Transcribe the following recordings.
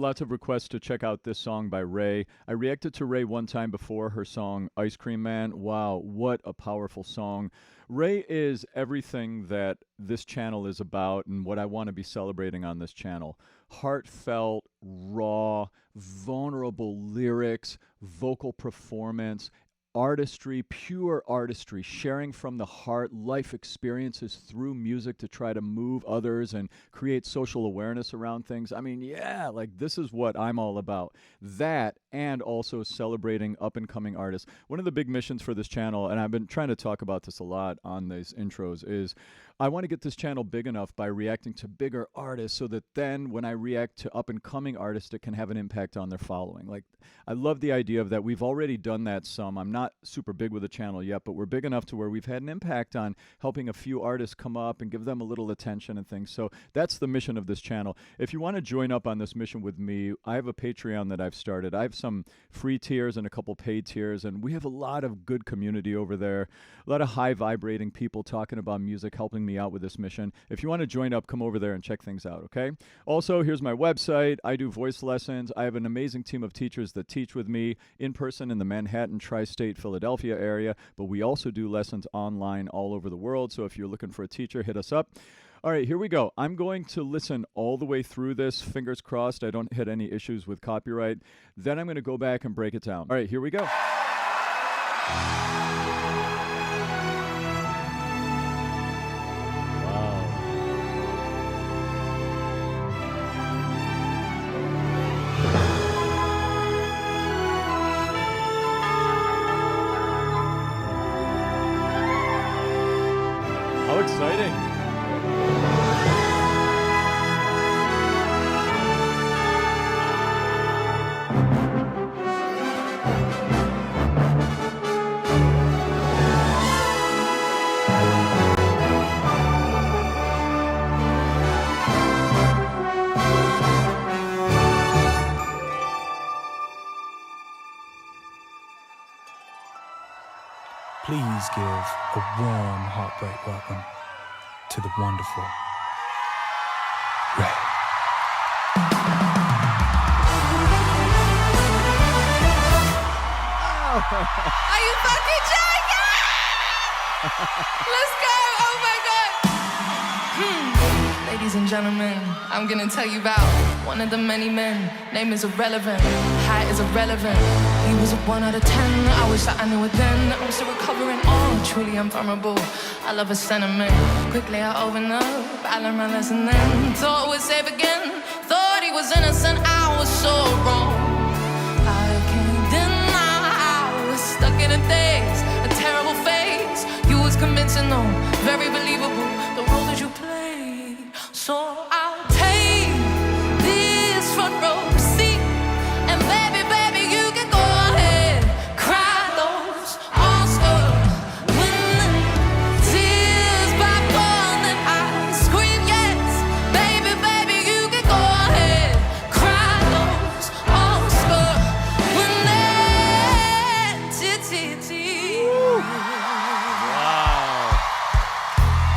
lots of requests to check out this song by Raye. I reacted to Raye one time before, her song Ice Cream Man. Wow, what a powerful song. Raye is everything that this channel is about and what I want to be celebrating on this channel. Heartfelt, raw, vulnerable lyrics, vocal performance, artistry, pure artistry, sharing from the heart, life experiences through music to try to move others and create social awareness around things. I mean, yeah, like this is what I'm all about. That and also celebrating up and coming artists. One of the big missions for this channel, and I've been trying to talk about this a lot on these intros, is I want to get this channel big enough by reacting to bigger artists so that then when I react to up and coming artists, it can have an impact on their following. Like, I love the idea of that. We've already done that some. I'm not super big with the channel yet, but we're big enough to where we've had an impact on helping a few artists come up and give them a little attention and things. So that's the mission of this channel. If you want to join up on this mission with me, I have a Patreon that I've started. I have some free tiers and a couple paid tiers, and we have a lot of good community over there. A lot of high vibrating people talking about music, helping me out with this mission. If you want to join up, come over there and check things out, okay? Also, here's my website. I do voice lessons. I have an amazing team of teachers that teach with me in person in the Manhattan, tri-state, Philadelphia area, but we also do lessons online all over the world. So if you're looking for a teacher, hit us up. All right, here we go. I'm going to listen all the way through this. Fingers crossed I don't hit any issues with copyright. Then I'm going to go back and break it down. All right, here we go. How exciting. Please give a warm heartbreak welcome to the wonderful Raye. Are you fucking joking? Let's go! Oh my God! Ladies and gentlemen, I'm gonna tell you about one of the many men. Name is irrelevant, height is irrelevant. He was a 1 out of 10. I wish that I knew it then. I'm still recovering. Oh, truly I'm vulnerable. I love a sentiment. Quickly I opened up, I learned my lesson then. Thought it was safe again. Thought he was innocent. I was so wrong. I can't deny I was stuck in a daze, a terrible phase. You was convincing though, very believable, the role that you played. So I'll take this front row seat, and baby, baby, you can go ahead, cry those Oscar-winning tears back on that I scream yes. Baby, baby, you can go ahead, cry those Oscar-winning tears. Wow.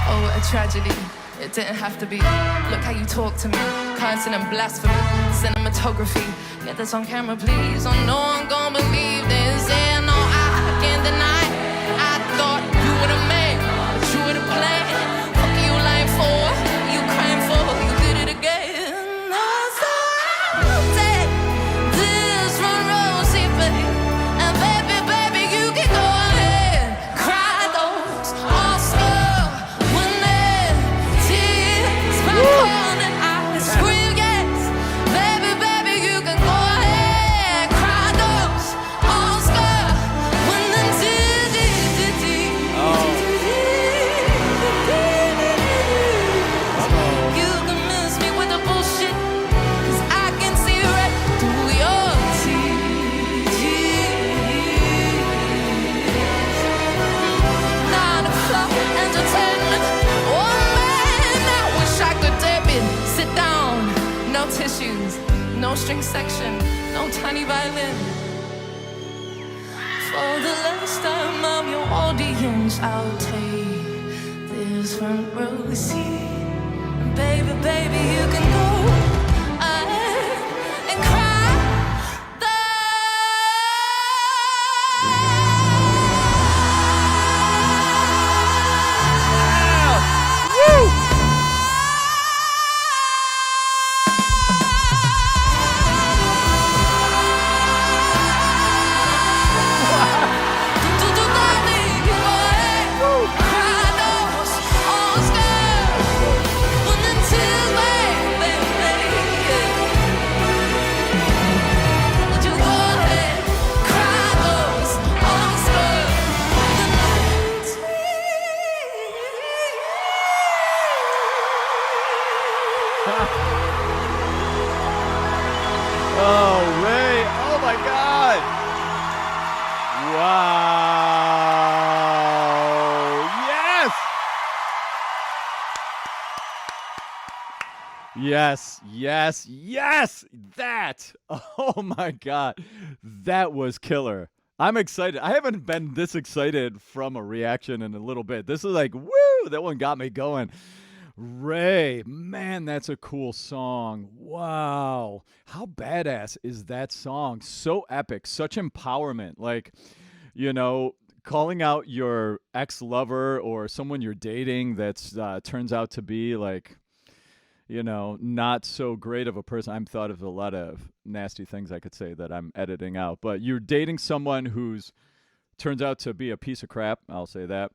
Oh, what a tragedy. It didn't have to be. Look how you talk to me, cursing and blasphemy, cinematography. Get this on camera, please. Oh no, I'm gonna believe this. Yeah, no, I can't deny it. I thought you were the man, but you were the plan. Fuck you lying for, you crying for, you did it again. So I'll take this front row seat, baby. And baby, baby, you can go ahead, cry those Oscar-winning tears back on and I scream yes. Baby, baby, you can go ahead, cry those Oscar-winning tears. You can miss me with the bullshit, 'cause I can see right through your tears. 9 o'clock entertainment. Oh man, I wish I could dip it. Sit down, no tissues, no string section, no tiny violin. For the last time I'm your audience, I'll take this front row seat. Baby, baby, you can go ahead and Yes, yes, yes! That! Oh my god. That was killer. I'm excited. I haven't been this excited from a reaction in a little bit. This is like, woo! That one got me going. Ray, man, that's a cool song. Wow. How badass is that song? So epic, such empowerment. Like, you know, calling out your ex-lover or someone you're dating that's turns out to be like, not so great of a person. I'm thought of a lot of nasty things I could say that I'm editing out, but you're dating someone who's turns out to be a piece of crap. I'll say that.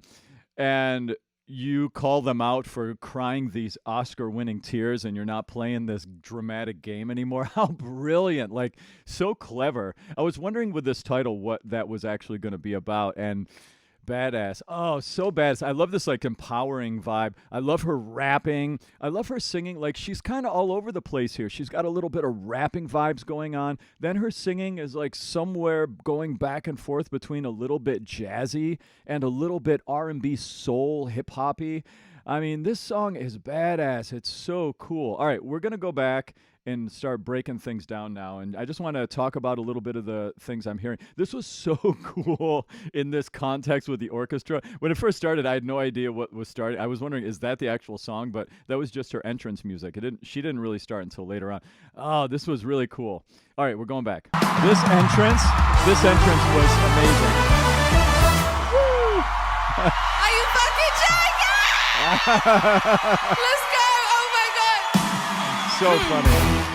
And you call them out for crying these Oscar winning tears and you're not playing this dramatic game anymore. How brilliant. Like, so clever. I was wondering with this title what that was actually going to be about. And badass. Oh, so badass. I love this like empowering vibe. I love her rapping. I love her singing. Like she's kind of all over the place here. She's got a little bit of rapping vibes going on. Then her singing is like somewhere going back and forth between a little bit jazzy and a little bit R&B soul hip hoppy. I mean, this song is badass. It's so cool. All right, we're going to go back and start breaking things down now. And I just want to talk about a little bit of the things I'm hearing. This was so cool in this context with the orchestra. When it first started, I had no idea what was starting. I was wondering, is that the actual song? But that was just her entrance music. She didn't really start until later on. Oh, this was really cool. All right, we're going back. This entrance was amazing. Woo! Are you fucking joking? Let's go! Oh my god! So funny.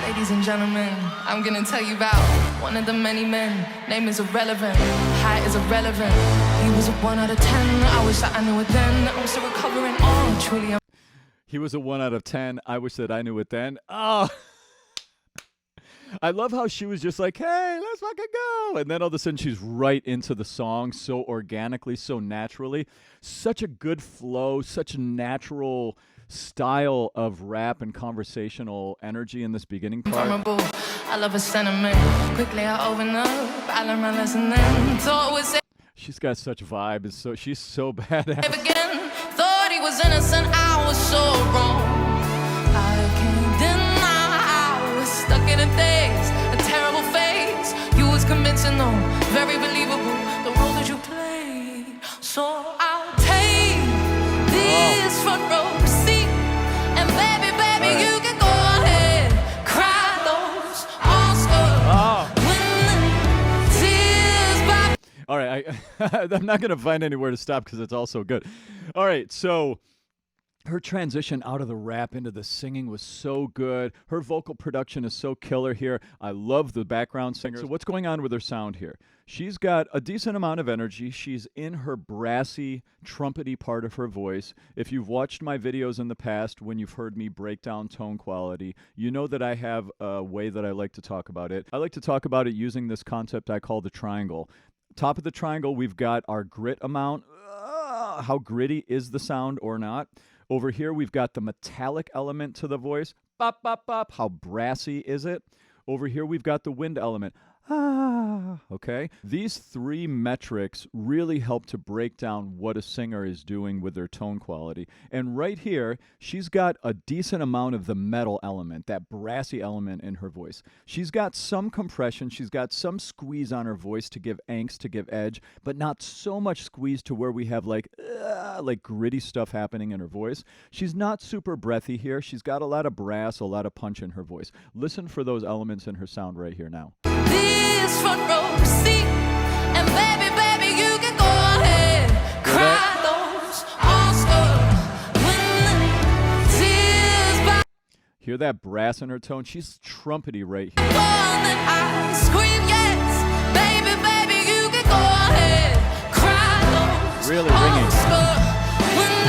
Ladies and gentlemen, I'm gonna tell you about one of the many men. Name is irrelevant, height is irrelevant. He was a 1 out of 10. I wish that I knew it then. I'm still recovering. Oh, truly, I'm. He was a 1 out of 10. I wish that I knew it then. Oh. I love how she was just like, hey, let's fucking go. And then all of a sudden she's right into the song so organically, so naturally. Such a good flow, such a natural style of rap and conversational energy in this beginning part. I love a sentiment. Quickly I open up. I learned my lesson then. Thought it was She's got such vibe. She's so badass. again. Thought he was innocent. I was so wrong. I can't deny I was stuck in a daze, a terrible phase. You was convincing though, very believable, the role that you played. So I'll take this front row seat, and baby, Right. you can go ahead, cry those Oscar winning tears by. All right, I'm not going to find anywhere to stop because it's all so good. All right, so her transition out of the rap into the singing was so good. Her vocal production is so killer here. I love the background singer. So what's going on with her sound here? She's got a decent amount of energy. She's in her brassy, trumpety part of her voice. If you've watched my videos in the past, when you've heard me break down tone quality, you know that I have a way that I like to talk about it. I like to talk about it using this concept I call the triangle. Top of the triangle, we've got our grit amount. How gritty is the sound or not? Over here, we've got the metallic element to the voice. Bop, bop, bop. How brassy is it? Over here, we've got the wind element. Okay? These three metrics really help to break down what a singer is doing with their tone quality. And right here, she's got a decent amount of the metal element, that brassy element in her voice. She's got some compression, she's got some squeeze on her voice to give angst, to give edge, but not so much squeeze to where we have like gritty stuff happening in her voice. She's not super breathy here. She's got a lot of brass, a lot of punch in her voice. Listen for those elements in her sound right here now. This front row seat, and baby, you can go ahead, cry those Oscar winning tears by. Hear that brass in her tone? She's trumpety right here. Then I scream yes, baby, you can go ahead, cry those Really ringing. Oscar winning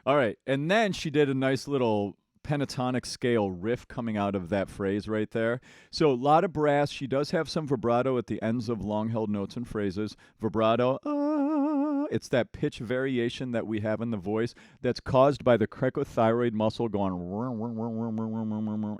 All right, and then she did a nice little pentatonic scale riff coming out of that phrase right there. So a lot of brass. She does have some vibrato at the ends of long-held notes and phrases. Vibrato, it's that pitch variation that we have in the voice that's caused by the cricothyroid muscle going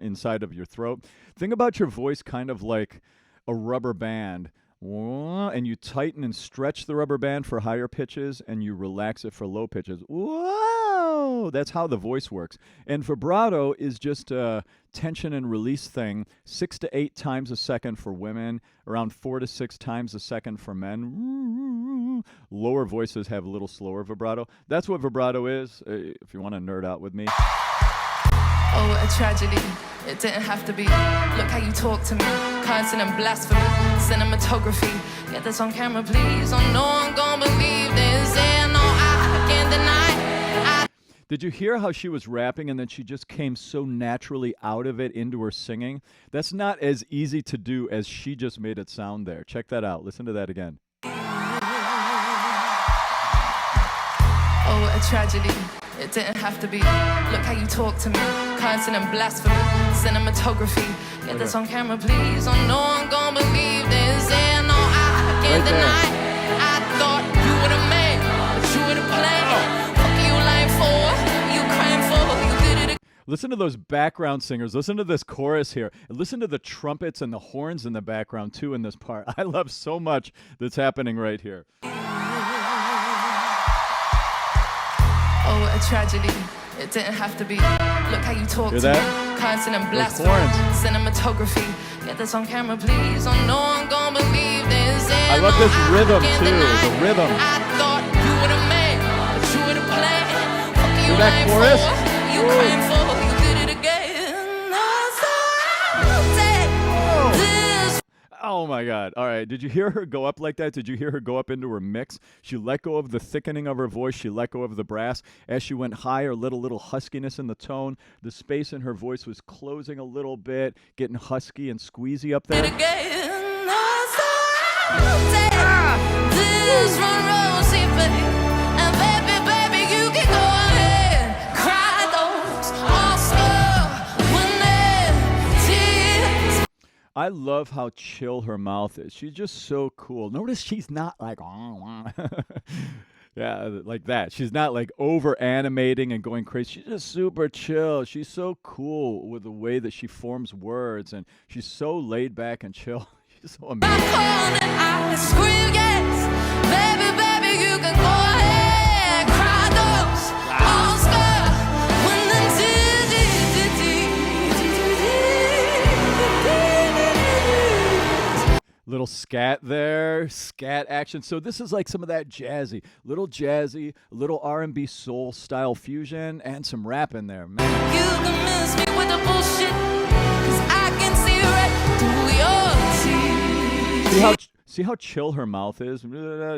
inside of your throat. Think about your voice kind of like a rubber band, And you tighten and stretch the rubber band for higher pitches, and you relax it for low pitches. Whoa! That's how the voice works. And vibrato is just a tension and release thing, 6 to 8 times a second for women, around 4 to 6 times a second for men. Lower voices have a little slower vibrato. That's what vibrato is, if you want to nerd out with me. Oh, what a tragedy. It didn't have to be. Look how you talk to me. Cursing and blasphemy. Cinematography. Get this on camera, please. Oh, no one gonna believe this. Yeah, no, I can't deny. Did you hear how she was rapping and then she just came so naturally out of it into her singing? That's not as easy to do as she just made it sound there. Check that out. Listen to that again. Oh, what a tragedy. It didn't have to be. Look how you talk to me. Cursing and blasphemy. Cinematography. Get this on camera, please. Oh, no one gonna believe this. Yeah, no, I can't deny. I thought you were the man, but you were the plan. Fuck you lying for, you crying for, you did it again. Listen to those background singers. Listen to this chorus here. And listen to the trumpets and the horns in the background, too, in this part. I love so much that's happening right here. Oh, what a tragedy. It didn't have to be. Look how you talk Hear to that? me. Cursing and Those blasphemy. horns. Cinematography. Get this on camera, please. Oh, no one gonna believe this. Yeah, I love no, this I rhythm, can't too. deny. The rhythm. I thought you were the man, but you were the plan. Fuck you Hear that lying chorus? for, you crying for, you did it again. This. Oh my God. All right. Did you hear her go up like that? Did you hear her go up into her mix? She let go of the thickening of her voice. She let go of the brass. As she went higher, little huskiness in the tone. The space in her voice was closing a little bit, getting husky and squeezy up there. This run rosy, baby. And baby, you can go ahead. Cry those Oscar-winning tears. I love how chill her mouth is. She's just so cool. Notice she's not like, yeah, like that. She's not like over animating and going crazy. She's just super chill. She's so cool with the way that she forms words, and she's so laid back and chill. She's so amazing. I scream yes, baby, you can go ahead. Cry those Oscar-winning tears. Little scat there, scat action. So this is like some of that jazzy, little R&B soul style fusion, and some rap in there, man. You can miss me with the bullshit, 'cause I can see right through your teeth. See how chill her mouth is?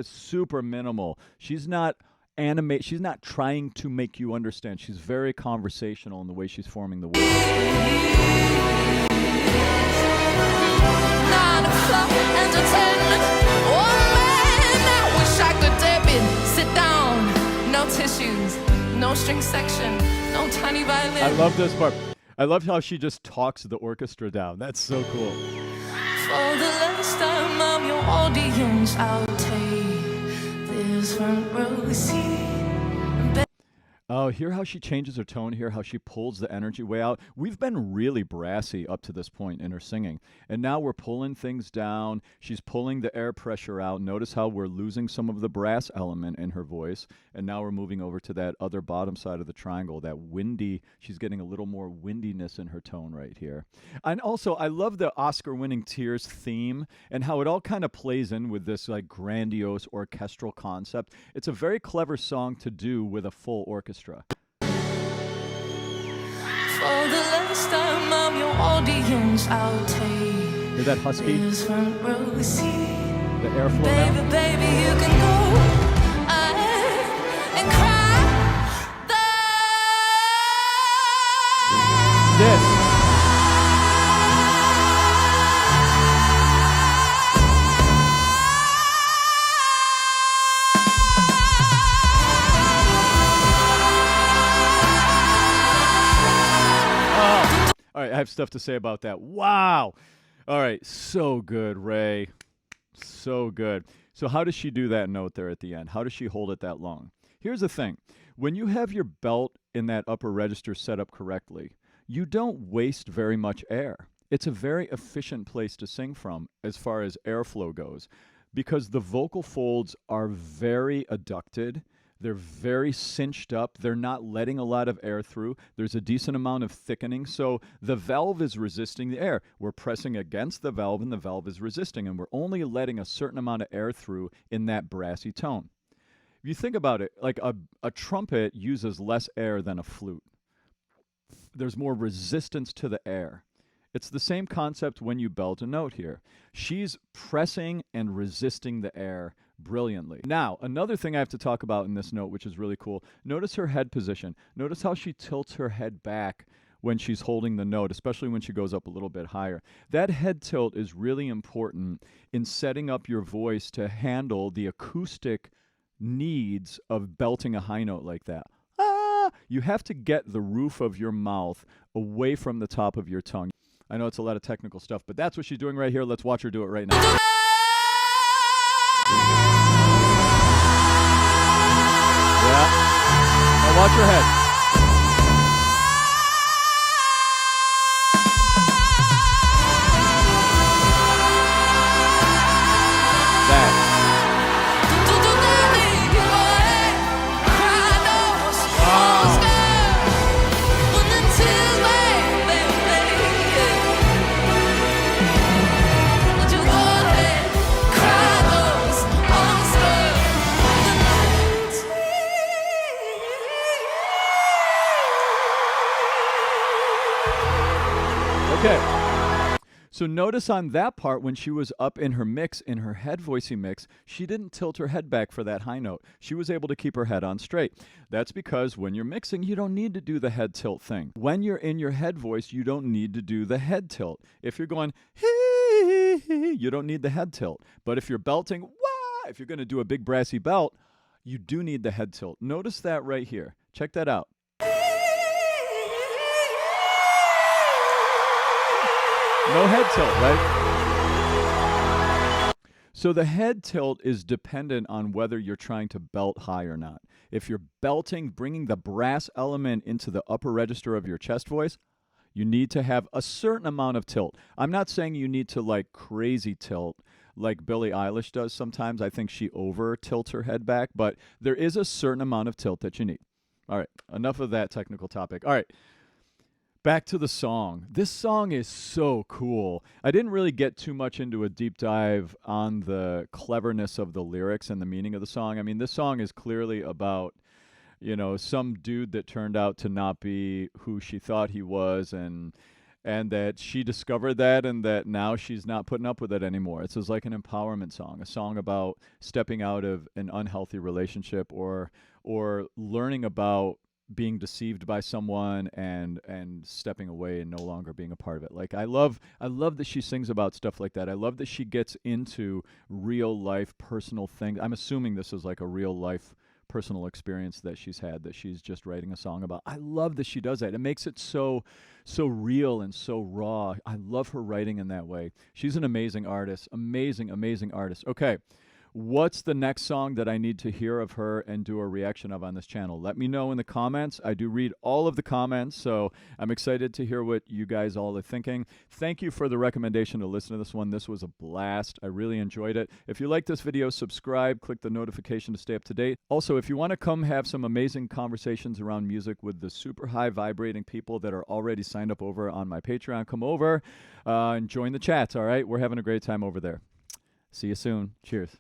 Super minimal. She's not She's not trying to make you understand. She's very conversational in the way she's forming the words. 9 o'clock entertainment. Oh man, I wish I could dip it. Sit down, no tissues, no string section, no tiny violin. I love this part. I love how she just talks the orchestra down. That's so cool. For the last time, I'm your audience. I'll take this front row seat. Oh, hear how she changes her tone here, how she pulls the energy way out. We've been really brassy up to this point in her singing, and now we're pulling things down. She's pulling the air pressure out. Notice how we're losing some of the brass element in her voice, and now we're moving over to that other bottom side of the triangle, that windy. She's getting a little more windiness in her tone right here. And also, I love the Oscar-winning Tears theme and how it all kind of plays in with this like grandiose orchestral concept. It's a very clever song to do with a full orchestra. For the last time, I'm your audience. I'll take Hear that husky? this front row seat. The airflow now? Baby, you can go ahead and cry This. All right, I have stuff to say about that. Wow. All right, so good, Raye. So good. So how does she do that note there at the end? How does she hold it that long? Here's the thing. When you have your belt in that upper register set up correctly, you don't waste very much air. it's a very efficient place to sing from as far as airflow goes because the vocal folds are very adducted. They're very cinched up. They're not letting a lot of air through. There's a decent amount of thickening. So the valve is resisting the air. We're pressing against the valve, and the valve is resisting. And we're only letting a certain amount of air through in that brassy tone. If you think about it, like a trumpet uses less air than a flute. There's more resistance to the air. It's the same concept when you belt a note here. She's pressing and resisting the air brilliantly. Now, another thing I have to talk about in this note, which is really cool, notice her head position. Notice how she tilts her head back when she's holding the note, especially when she goes up a little bit higher. That head tilt is really important in setting up your voice to handle the acoustic needs of belting a high note like that. You have to get the roof of your mouth away from the top of your tongue. I know it's a lot of technical stuff, but that's what she's doing right here. Let's watch her do it right now. Yeah. Now watch her head. Okay. So notice on that part, when she was up in her mix, in her head voicing mix, she didn't tilt her head back for that high note. She was able to keep her head on straight. That's because when you're mixing, you don't need to do the head tilt thing. When you're in your head voice, you don't need to do the head tilt. If you're going, hee, you don't need the head tilt. But if you're belting, wah, if you're going to do a big brassy belt, you do need the head tilt. Notice that right here. Check that out. No head tilt, right? So the head tilt is dependent on whether you're trying to belt high or not. If you're belting, bringing the brass element into the upper register of your chest voice, you need to have a certain amount of tilt. I'm not saying you need to like crazy tilt like Billie Eilish does sometimes. I think she over tilts her head back, but there is a certain amount of tilt that you need. All right, enough of that technical topic. All right. Back to the song. This song is so cool. I didn't really get too much into a deep dive on the cleverness of the lyrics and the meaning of the song. I mean, this song is clearly about, you know, some dude that turned out to not be who she thought he was, and that she discovered that, and that now she's not putting up with it anymore. It's just like an empowerment song, a song about stepping out of an unhealthy relationship or learning about being deceived by someone and stepping away and no longer being a part of it. Like I love that she sings about stuff like that. I love that she gets into real life personal things. I'm assuming this is like a real life personal experience that she's had that she's just writing a song about. I love that she does that. It makes it so real and so raw. I love her writing in that way. She's an amazing artist. Amazing artist. Okay. What's the next song that I need to hear of her and do a reaction of on this channel? Let me know in the comments. I do read all of the comments, so I'm excited to hear what you guys all are thinking. Thank you for the recommendation to listen to this one. This was a blast. I really enjoyed it. If you like this video, subscribe, click the notification to stay up to date. Also, if you want to come have some amazing conversations around music with the super high vibrating people that are already signed up over on my Patreon, come over and join the chats, all right? We're having a great time over there. See you soon. Cheers.